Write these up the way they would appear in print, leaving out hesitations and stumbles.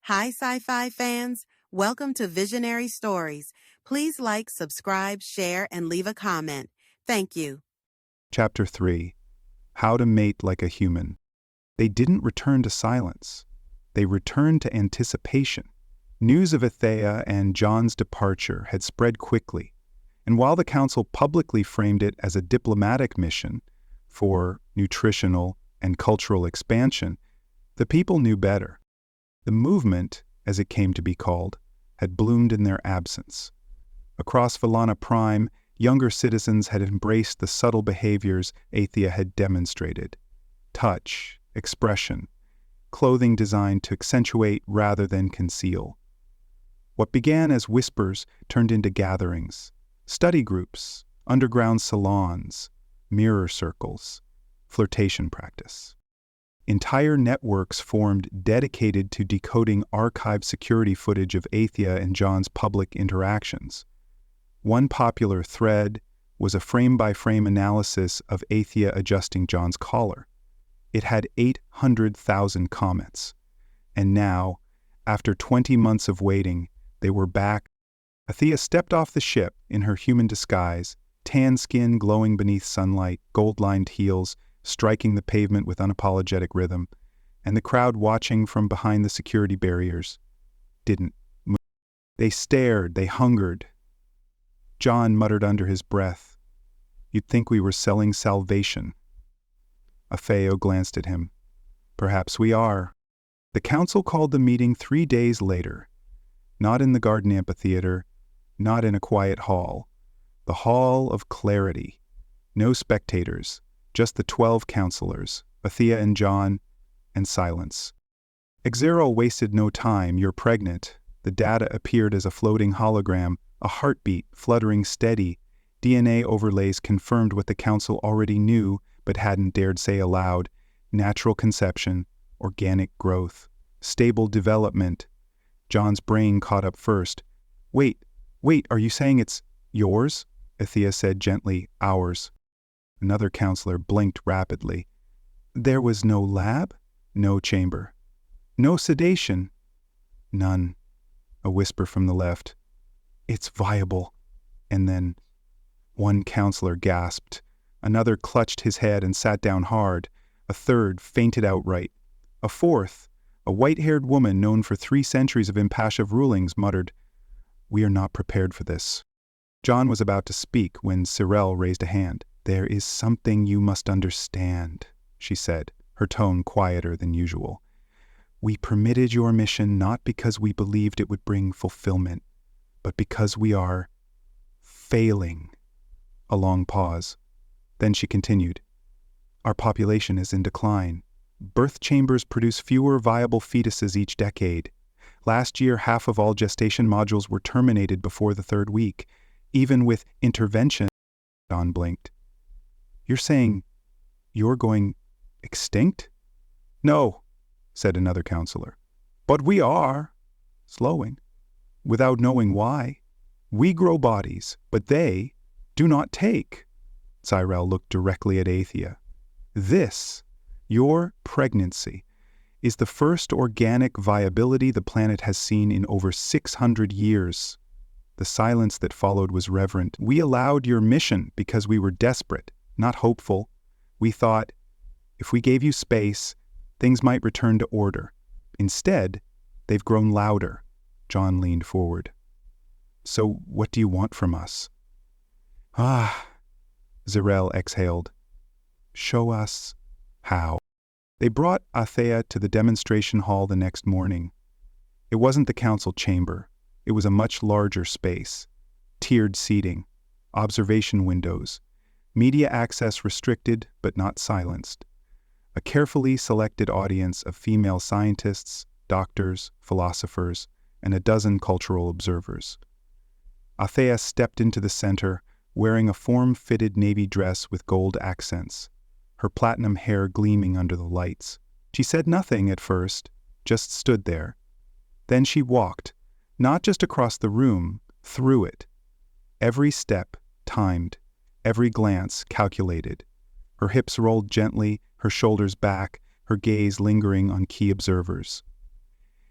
Hi, sci-fi fans. Welcome to Visionary Stories. Please like, subscribe, share, and leave a comment. Thank you. Chapter 3. How to Mate Like a Human. They didn't return to silence. They returned to anticipation. News of Athea and John's departure had spread quickly, and while the council publicly framed it as a diplomatic mission for nutritional and cultural expansion, the people knew better. The movement, as it came to be called, had bloomed in their absence. Across Velana Prime, younger citizens had embraced the subtle behaviors Athea had demonstrated: touch, expression, clothing designed to accentuate rather than conceal. What began as whispers turned into gatherings, study groups, underground salons, mirror circles, flirtation practice. Entire networks formed dedicated to decoding archived security footage of Athea and John's public interactions. One popular thread was a frame-by-frame analysis of Athea adjusting John's collar. It had 800,000 comments. And now, after 20 months of waiting, they were back. Athea stepped off the ship in her human disguise, tan skin glowing beneath sunlight, gold-lined heels striking the pavement with unapologetic rhythm, and the crowd watching from behind the security barriers didn't move. They stared, they hungered. John muttered under his breath, "You'd think we were selling salvation." Athea glanced at him. "Perhaps we are." The council called the meeting 3 days later. Not in the garden amphitheater, not in a quiet hall. The Hall of Clarity. No spectators, just the 12 counselors, Athea and John, and silence. Xero wasted no time. "You're pregnant." The data appeared as a floating hologram, a heartbeat fluttering steady. DNA overlays confirmed what the council already knew but hadn't dared say aloud: natural conception, organic growth, stable development. John's brain caught up first. Wait, are you saying it's yours?" Athea said gently. "Ours." Another counselor blinked rapidly. "There was no lab? No chamber? No sedation?" "None." A whisper from the left. "It's viable." And then one counselor gasped. Another clutched his head and sat down hard. A third fainted outright. A fourth, a white-haired woman known for 3 centuries of impassive rulings, muttered, "We are not prepared for this." John was about to speak when Cyril raised a hand. "There is something you must understand," she said, her tone quieter than usual. "We permitted your mission not because we believed it would bring fulfillment, but because we are failing." A long pause. Then she continued, "Our population is in decline. Birth chambers produce fewer viable fetuses each decade. Last year, half of all gestation modules were terminated before the 3rd week. Even with intervention," John blinked. "You're saying you're going extinct?" "No," said another counselor. "But we are slowing, without knowing why. We grow bodies, but they do not take." Cyril looked directly at Athea. "This, your pregnancy, is the first organic viability the planet has seen in over 600 years. The silence that followed was reverent. "We allowed your mission because we were desperate, not hopeful. We thought, if we gave you space, things might return to order. Instead, they've grown louder." John leaned forward. "So what do you want from us?" Cyril exhaled. "Show us how." They brought Athea to the demonstration hall the next morning. It wasn't the council chamber. It was a much larger space. Tiered seating, observation windows, media access restricted but not silenced. A carefully selected audience of female scientists, doctors, philosophers, and a dozen cultural observers. Athea stepped into the center, wearing a form-fitted navy dress with gold accents, her platinum hair gleaming under the lights. She said nothing at first, just stood there. Then she walked, not just across the room, through it. Every step timed, every glance calculated. Her hips rolled gently, her shoulders back, her gaze lingering on key observers.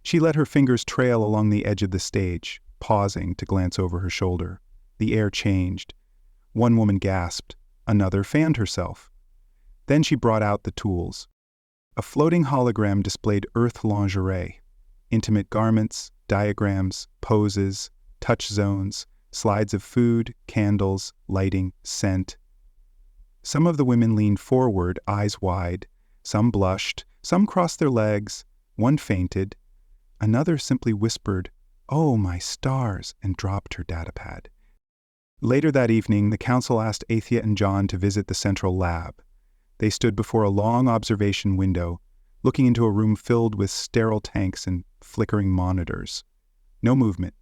She let her fingers trail along the edge of the stage, pausing to glance over her shoulder. The air changed. One woman gasped. Another fanned herself. Then she brought out the tools. A floating hologram displayed earth lingerie. Intimate garments, diagrams, poses, touch zones, slides of food, candles, lighting, scent. Some of the women leaned forward, eyes wide. Some blushed. Some crossed their legs. One fainted. Another simply whispered, "Oh, my stars," and dropped her datapad. Later that evening, the council asked Athea and John to visit the central lab. They stood before a long observation window, looking into a room filled with sterile tanks and flickering monitors. No movement.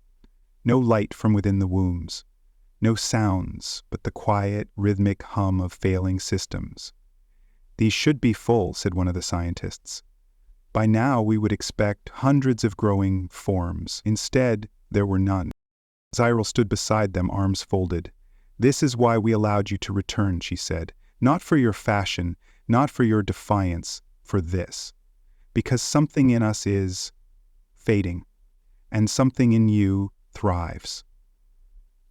No light from within the wombs. No sounds, but the quiet, rhythmic hum of failing systems. "These should be full," said one of the scientists. "By now we would expect hundreds of growing forms. Instead, there were none." Zyril stood beside them, arms folded. "This is why we allowed you to return," she said. "Not for your fashion, not for your defiance, for this. Because something in us is fading, and something in you thrives."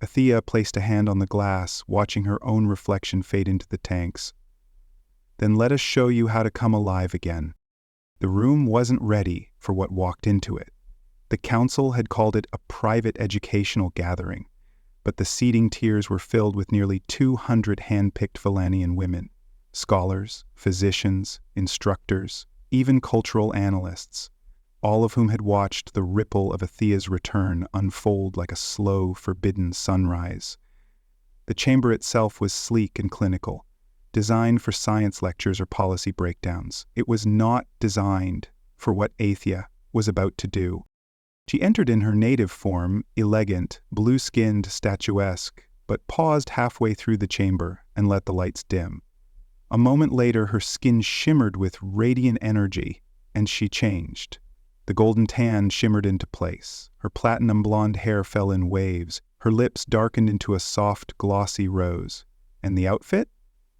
Athea placed a hand on the glass, watching her own reflection fade into the tanks. "Then let us show you how to come alive again." The room wasn't ready for what walked into it. The council had called it a private educational gathering, but the seating tiers were filled with nearly 200 hand-picked Velanian women, scholars, physicians, instructors, even cultural analysts, all of whom had watched the ripple of Athea's return unfold like a slow, forbidden sunrise. The chamber itself was sleek and clinical, designed for science lectures or policy breakdowns. It was not designed for what Athea was about to do. She entered in her native form, elegant, blue-skinned, statuesque, but paused halfway through the chamber and let the lights dim. A moment later, her skin shimmered with radiant energy, and she changed. The golden tan shimmered into place. Her platinum blonde hair fell in waves. Her lips darkened into a soft, glossy rose. And the outfit?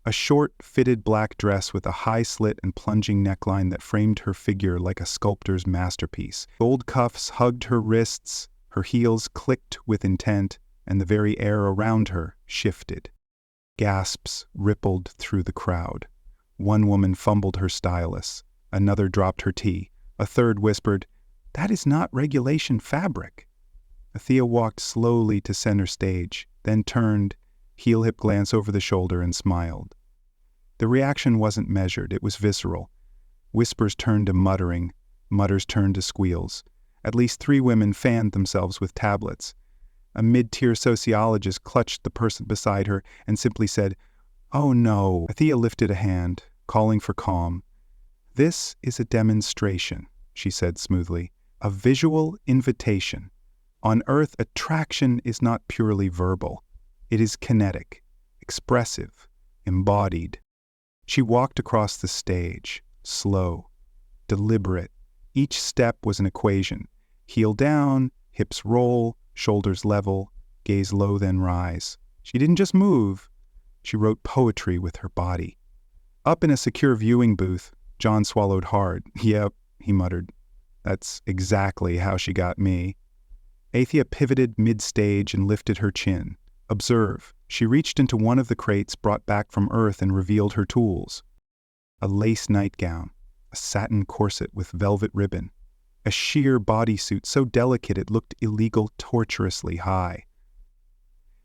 A short, fitted black dress with a high slit and plunging neckline that framed her figure like a sculptor's masterpiece. Gold cuffs hugged her wrists, her heels clicked with intent, and the very air around her shifted. Gasps rippled through the crowd. One woman fumbled her stylus. Another dropped her tea. A third whispered, "That is not regulation fabric." Athea walked slowly to center stage, then turned, heel-hip glance over the shoulder, and smiled. The reaction wasn't measured, it was visceral. Whispers turned to muttering, mutters turned to squeals. At least 3 women fanned themselves with tablets. A mid-tier sociologist clutched the person beside her and simply said, "Oh no." Athea lifted a hand, calling for calm. "This is a demonstration," she said smoothly, "a visual invitation. On Earth, attraction is not purely verbal. It is kinetic, expressive, embodied." She walked across the stage, slow, deliberate. Each step was an equation. Heel down, hips roll, shoulders level, gaze low then rise. She didn't just move, she wrote poetry with her body. Up in a secure viewing booth, John swallowed hard. "Yep," he muttered. "That's exactly how she got me." Athea pivoted mid-stage and lifted her chin. Observe. She reached into one of the crates brought back from Earth and revealed her tools. A lace nightgown, a satin corset with velvet ribbon, a sheer bodysuit so delicate it looked illegal, torturously high.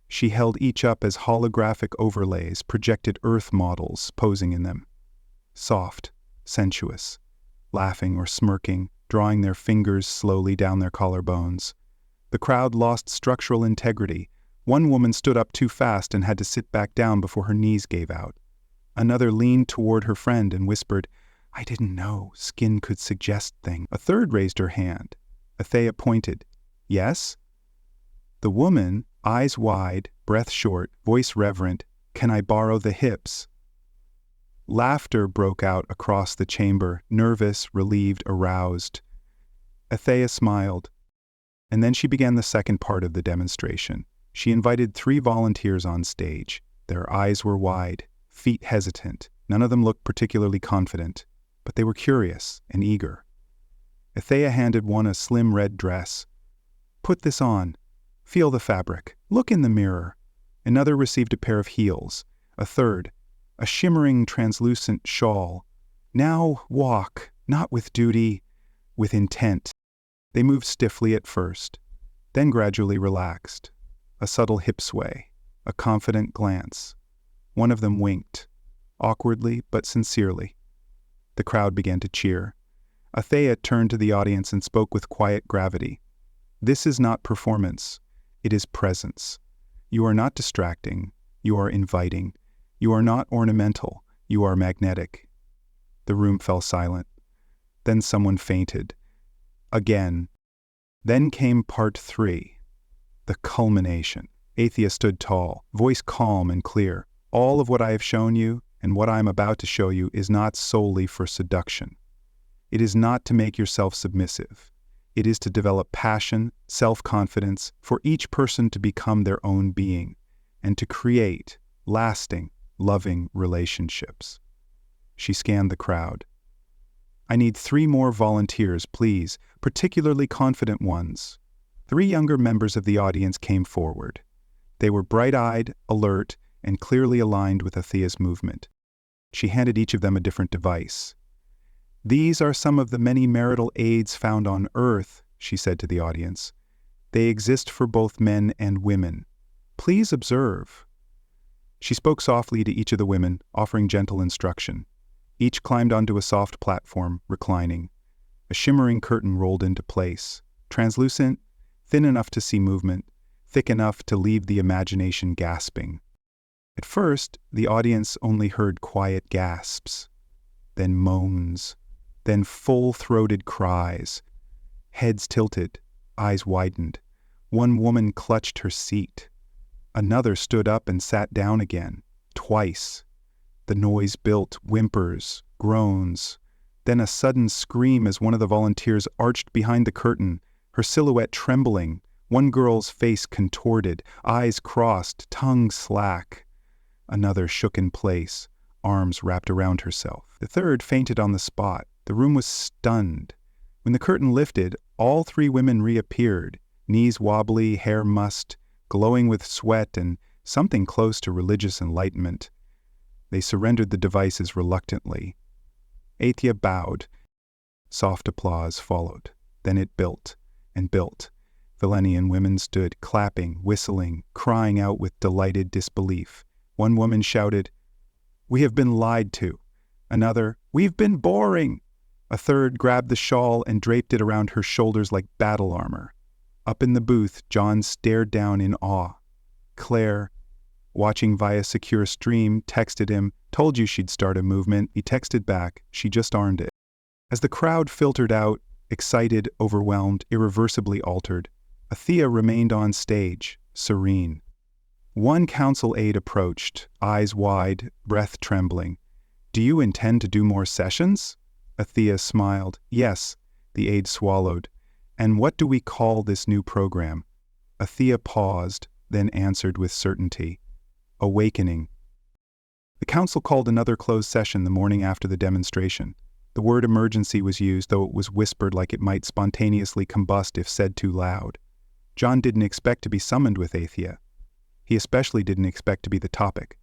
She held each up as holographic overlays, projected Earth models posing in them. Soft, sensuous, laughing or smirking, drawing their fingers slowly down their collarbones. The crowd lost structural integrity. One woman stood up too fast and had to sit back down before her knees gave out. Another leaned toward her friend and whispered, "I didn't know skin could suggest things." A third raised her hand. Athea pointed. "Yes?" The woman, eyes wide, breath short, voice reverent, "Can I borrow the hips?" Laughter broke out across the chamber, nervous, relieved, aroused. Athea smiled. And then she began the second part of the demonstration. She invited 3 volunteers on stage. Their eyes were wide, feet hesitant. None of them looked particularly confident, but they were curious and eager. Athea handed one a slim red dress. "Put this on. Feel the fabric. Look in the mirror." Another received a pair of heels. A third, a shimmering, translucent shawl. "Now walk, not with duty, with intent." They moved stiffly at first, then gradually relaxed. A subtle hip sway, a confident glance. One of them winked, awkwardly but sincerely. The crowd began to cheer. Athea turned to the audience and spoke with quiet gravity. "This is not performance. It is presence. You are not distracting. You are inviting. You are not ornamental. You are magnetic." The room fell silent. Then someone fainted. Again. Then came part 3. The culmination. Athea stood tall, voice calm and clear. "All of what I have shown you and what I am about to show you is not solely for seduction. It is not to make yourself submissive. It is to develop passion, self-confidence, for each person to become their own being, and to create lasting, loving relationships." She scanned the crowd. "I need 3 more volunteers, please, particularly confident ones." 3 younger members of the audience came forward. They were bright-eyed, alert, and clearly aligned with Athea's movement. She handed each of them a different device. "These are some of the many marital aids found on Earth," she said to the audience. "They exist for both men and women. Please observe." She spoke softly to each of the women, offering gentle instruction. Each climbed onto a soft platform, reclining. A shimmering curtain rolled into place, translucent, thin enough to see movement, thick enough to leave the imagination gasping. At first, the audience only heard quiet gasps, then moans, then full-throated cries. Heads tilted, eyes widened. One woman clutched her seat. Another stood up and sat down again, twice. The noise built, whimpers, groans, then a sudden scream as one of the volunteers arched behind the curtain, her silhouette trembling, one girl's face contorted, eyes crossed, tongue slack. Another shook in place, arms wrapped around herself. The third fainted on the spot. The room was stunned. When the curtain lifted, all 3 women reappeared, knees wobbly, hair mussed, glowing with sweat and something close to religious enlightenment. They surrendered the devices reluctantly. Athea bowed. Soft applause followed. Then it built and built. Velanian women stood, clapping, whistling, crying out with delighted disbelief. One woman shouted, "We have been lied to." Another, "We've been boring." A third grabbed the shawl and draped it around her shoulders like battle armor. Up in the booth, John stared down in awe. Claire, watching via secure stream, texted him, "Told you she'd start a movement." He texted back, "She just armed it." As the crowd filtered out, excited, overwhelmed, irreversibly altered, Athea remained on stage, serene. One council aide approached, eyes wide, breath trembling. "Do you intend to do more sessions?" Athea smiled. "Yes," the aide swallowed. "And what do we call this new program?" Athea paused, then answered with certainty. "Awakening." The council called another closed session the morning after the demonstration. The word emergency was used, though it was whispered like it might spontaneously combust if said too loud. John didn't expect to be summoned with Athea. He especially didn't expect to be the topic.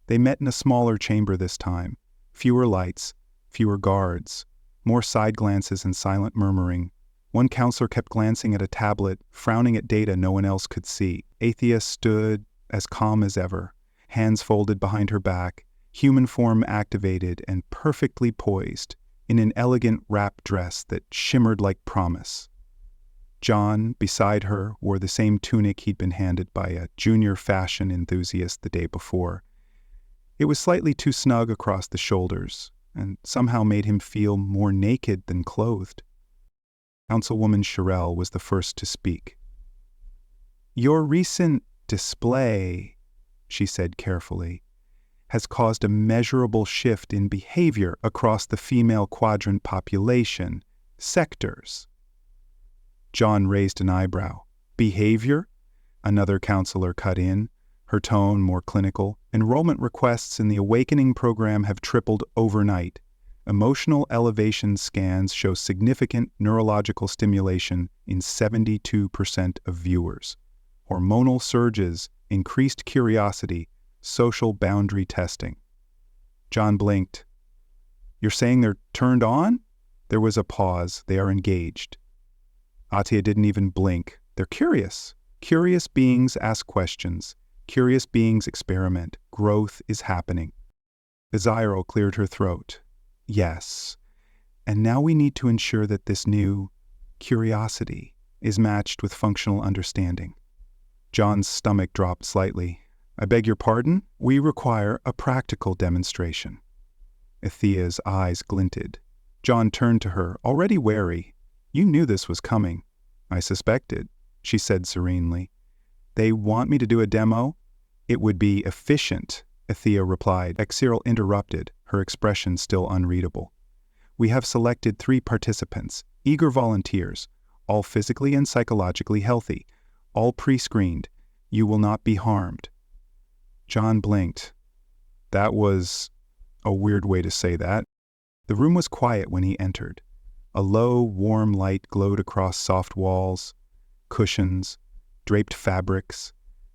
They met in a smaller chamber this time. Fewer lights, fewer guards, more side glances and silent murmuring. One counselor kept glancing at a tablet, frowning at data no one else could see. Athea stood, as calm as ever, hands folded behind her back, human form activated and perfectly poised, in an elegant wrap dress that shimmered like promise. John, beside her, wore the same tunic he'd been handed by a junior fashion enthusiast the day before. It was slightly too snug across the shoulders, and somehow made him feel more naked than clothed. Councilwoman Sherrill was the first to speak. "Your recent display," she said carefully, "has caused a measurable shift in behavior across the female quadrant population, sectors." John raised an eyebrow. "Behavior?" Another counselor cut in, her tone more clinical. "Enrollment requests in the Awakening program have tripled overnight. Emotional elevation scans show significant neurological stimulation in 72% of viewers. Hormonal surges, increased curiosity, social boundary testing. John blinked. You're saying they're turned on? There was a pause. They are engaged. Athea didn't even blink. They're curious. Curious beings ask questions. Curious beings experiment. Growth is happening. Desire cleared her throat. Yes. And now we need to ensure that this new curiosity is matched with functional understanding. John's stomach dropped slightly. I beg your pardon? We require a practical demonstration. Athea's eyes glinted. John turned to her, already wary. You knew this was coming. I suspected, she said serenely. They want me to do a demo? It would be efficient, Athea replied. Cyril interrupted, her expression still unreadable. We have selected 3 participants, eager volunteers, all physically and psychologically healthy, all pre-screened. You will not be harmed. John blinked. That was a weird way to say that. The room was quiet when he entered. A low, warm light glowed across soft walls, cushions, draped fabrics.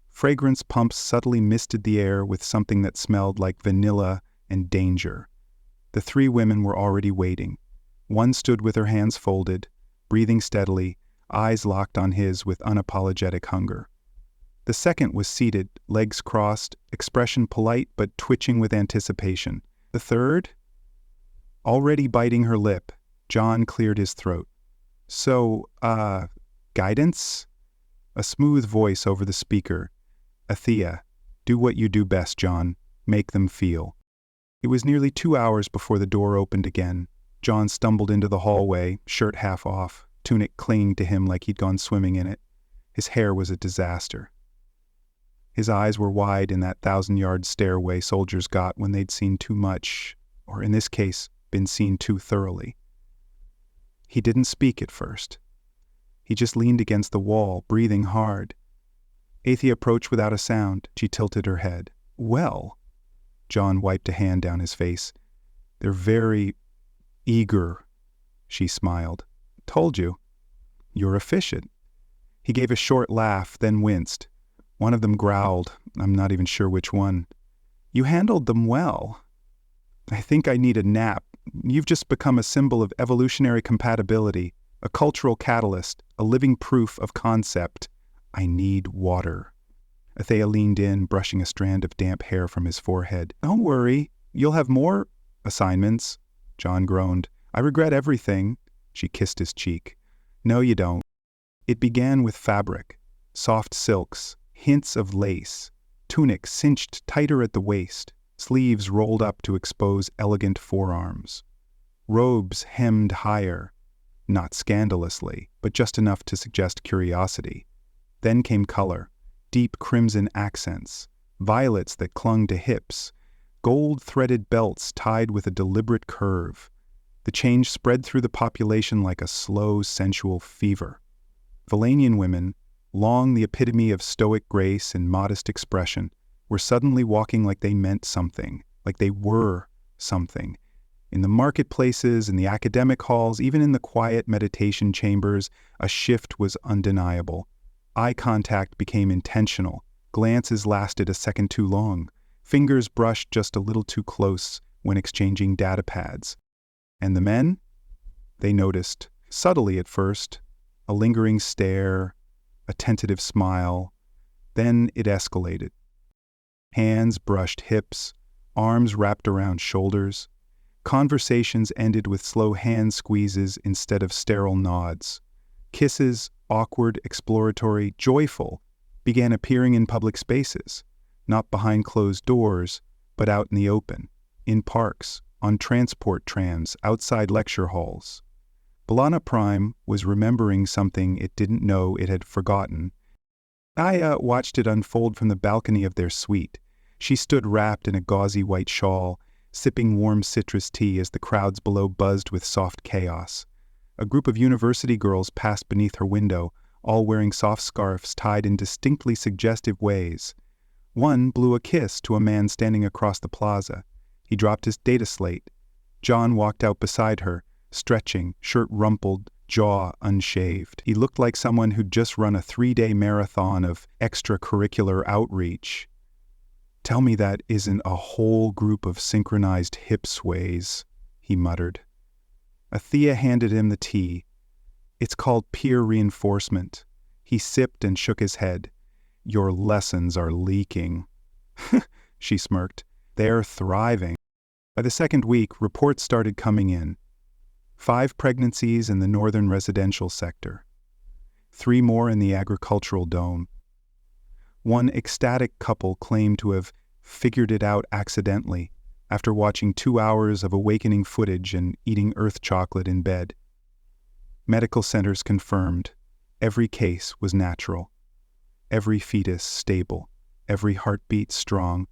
Fragrance pumps subtly misted the air with something that smelled like vanilla and danger. The 3 women were already waiting. One stood with her hands folded, breathing steadily, eyes locked on his with unapologetic hunger. The second was seated, legs crossed, expression polite but twitching with anticipation. The third? Already biting her lip, John cleared his throat. So, guidance? A smooth voice over the speaker. Athea, do what you do best, John. Make them feel. It was nearly 2 hours before the door opened again. John stumbled into the hallway, shirt half off, tunic clinging to him like he'd gone swimming in it. His hair was a disaster. His eyes were wide in that 1,000-yard stairway soldiers got when they'd seen too much, or in this case, been seen too thoroughly. He didn't speak at first. He just leaned against the wall, breathing hard. Athea approached without a sound. She tilted her head. Well, John wiped a hand down his face. They're very eager, she smiled. Told you. You're efficient. He gave a short laugh, then winced. One of them growled. I'm not even sure which one. You handled them well. I think I need a nap. You've just become a symbol of evolutionary compatibility, a cultural catalyst, a living proof of concept. I need water. Athea leaned in, brushing a strand of damp hair from his forehead. Don't worry. You'll have more assignments. John groaned. I regret everything. She kissed his cheek. No, you don't. It began with fabric, soft silks, hints of lace, tunics cinched tighter at the waist, sleeves rolled up to expose elegant forearms, robes hemmed higher, not scandalously, but just enough to suggest curiosity. Then came color, deep crimson accents, violets that clung to hips, gold-threaded belts tied with a deliberate curve. The change spread through the population like a slow, sensual fever. Velanian women, long the epitome of stoic grace and modest expression, were suddenly walking like they meant something, like they were something. In the marketplaces, in the academic halls, even in the quiet meditation chambers, a shift was undeniable. Eye contact became intentional. Glances lasted a second too long. Fingers brushed just a little too close when exchanging data pads. And the men? They noticed, subtly at first, a lingering stare, a tentative smile. Then it escalated. Hands brushed hips, arms wrapped around shoulders. Conversations ended with slow hand squeezes instead of sterile nods. Kisses, awkward, exploratory, joyful, began appearing in public spaces, not behind closed doors, but out in the open, in parks, on transport trams, outside lecture halls. Velana Prime was remembering something it didn't know it had forgotten. I watched it unfold from the balcony of their suite. She stood wrapped in a gauzy white shawl, sipping warm citrus tea as the crowds below buzzed with soft chaos. A group of university girls passed beneath her window, all wearing soft scarves tied in distinctly suggestive ways. One blew a kiss to a man standing across the plaza. He dropped his data slate. John walked out beside her, stretching, shirt rumpled, jaw unshaved. He looked like someone who'd just run a 3-day marathon of extracurricular outreach. "Tell me that isn't a whole group of synchronized hip sways," he muttered. Athea handed him the tea. "It's called peer reinforcement." He sipped and shook his head. "Your lessons are leaking." She smirked. "They're thriving." By the second week, reports started coming in. 5 pregnancies in the northern residential sector. 3 more in the agricultural dome. One ecstatic couple claimed to have figured it out accidentally after watching 2 hours of awakening footage and eating earth chocolate in bed. Medical centers confirmed every case was natural, every fetus stable, every heartbeat strong.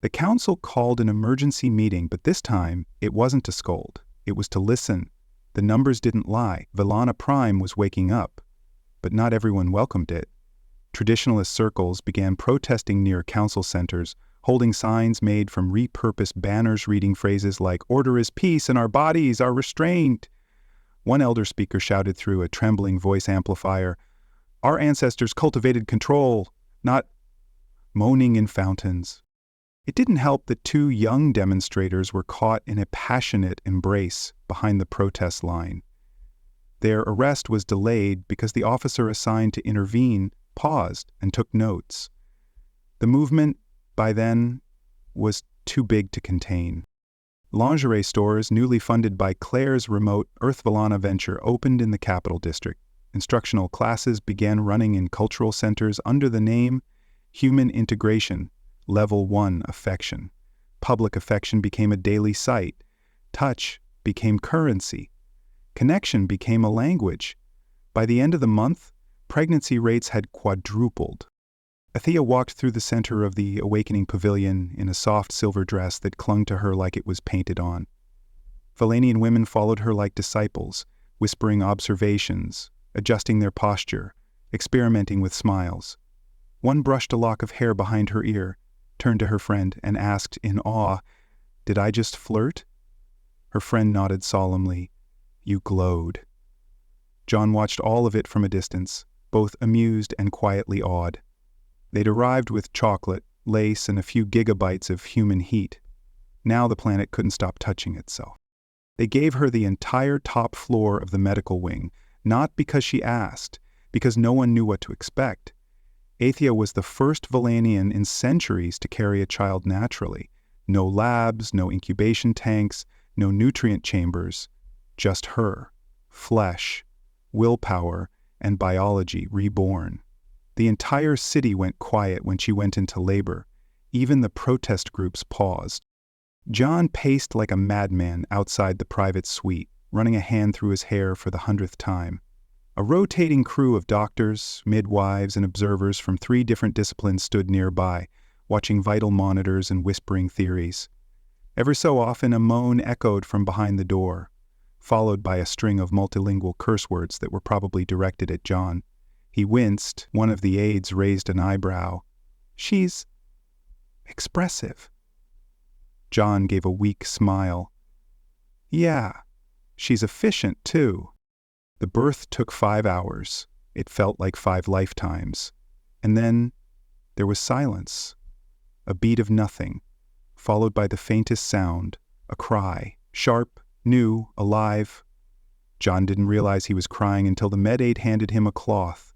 The council called an emergency meeting, but this time it wasn't to scold, it was to listen. The numbers didn't lie. Velana Prime was waking up, but not everyone welcomed it. Traditionalist circles began protesting near council centers, holding signs made from repurposed banners reading phrases like, "Order is peace and our bodies are restrained." One elder speaker shouted through a trembling voice amplifier, "Our ancestors cultivated control, not moaning in fountains." It didn't help that 2 young demonstrators were caught in a passionate embrace behind the protest line. Their arrest was delayed because the officer assigned to intervene paused and took notes. The movement, by then, was too big to contain. Lingerie stores, newly funded by Claire's remote Earth Velana venture, opened in the Capital District. Instructional classes began running in cultural centers under the name Human Integration, Level 1 Affection. Public affection became a daily sight. Touch became currency. Connection became a language. By the end of the month, pregnancy rates had quadrupled. Athea walked through the center of the Awakening Pavilion in a soft silver dress that clung to her like it was painted on. Velanian women followed her like disciples, whispering observations, adjusting their posture, experimenting with smiles. One brushed a lock of hair behind her ear, turned to her friend, and asked in awe, "Did I just flirt?" Her friend nodded solemnly. "You glowed." John watched all of it from a distance, both amused and quietly awed. They'd arrived with chocolate, lace, and a few gigabytes of human heat. Now the planet couldn't stop touching itself. They gave her the entire top floor of the medical wing, not because she asked, because no one knew what to expect. Athea was the first Velanian in centuries to carry a child naturally. No labs, no incubation tanks, no nutrient chambers. Just her, flesh, willpower, and biology reborn. The entire city went quiet when she went into labor. Even the protest groups paused. John paced like a madman outside the private suite, running a hand through his hair for the 100th time. A rotating crew of doctors, midwives, and observers from 3 different disciplines stood nearby, watching vital monitors and whispering theories. Every so often a moan echoed from behind the door, followed by a string of multilingual curse words that were probably directed at John. He winced. One of the aides raised an eyebrow. "She's expressive." John gave a weak smile. "Yeah, she's efficient, too." The birth took 5 hours. It felt like 5 lifetimes. And then there was silence. A beat of nothing, followed by the faintest sound, a cry, sharp, new, alive. John didn't realize he was crying until the med aide handed him a cloth.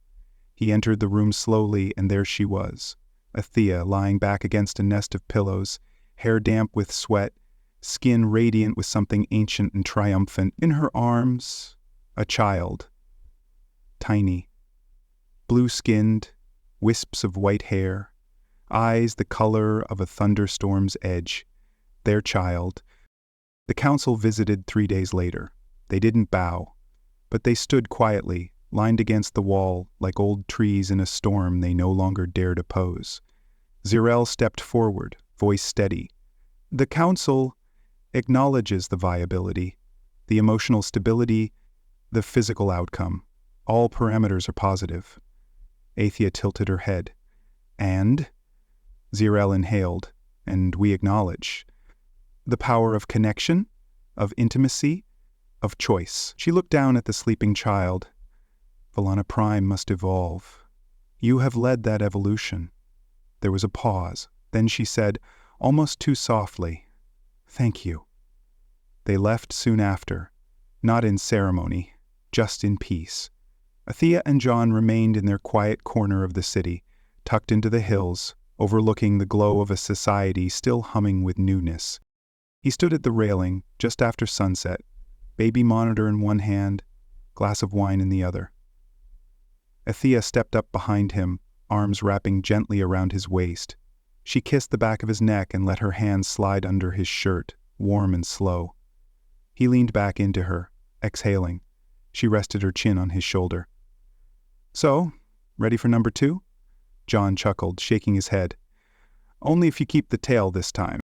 He entered the room slowly, and there she was, Athea lying back against a nest of pillows, hair damp with sweat, skin radiant with something ancient and triumphant. In her arms, a child. Tiny. Blue-skinned, wisps of white hair, eyes the color of a thunderstorm's edge. Their child. The council visited 3 days later. They didn't bow, but they stood quietly, lined against the wall like old trees in a storm they no longer dared oppose. Zirel stepped forward, voice steady. "The council acknowledges the viability, the emotional stability, the physical outcome. All parameters are positive." Athea tilted her head. "And?" Zirel inhaled. "And we acknowledge. The power of connection? of intimacy, of choice. She looked down at the sleeping child. Velana Prime must evolve. You have led that evolution. There was a pause. Then she said, almost too softly, "Thank you." They left soon after, not in ceremony, just in peace. Athea and John remained in their quiet corner of the city, tucked into the hills, overlooking the glow of a society still humming with newness. He stood at the railing, just after sunset, baby monitor in one hand, glass of wine in the other. Athea stepped up behind him, arms wrapping gently around his waist. She kissed the back of his neck and let her hands slide under his shirt, warm and slow. He leaned back into her, exhaling. She rested her chin on his shoulder. "So, ready for number 2? John chuckled, shaking his head. "Only if you keep the tail this time."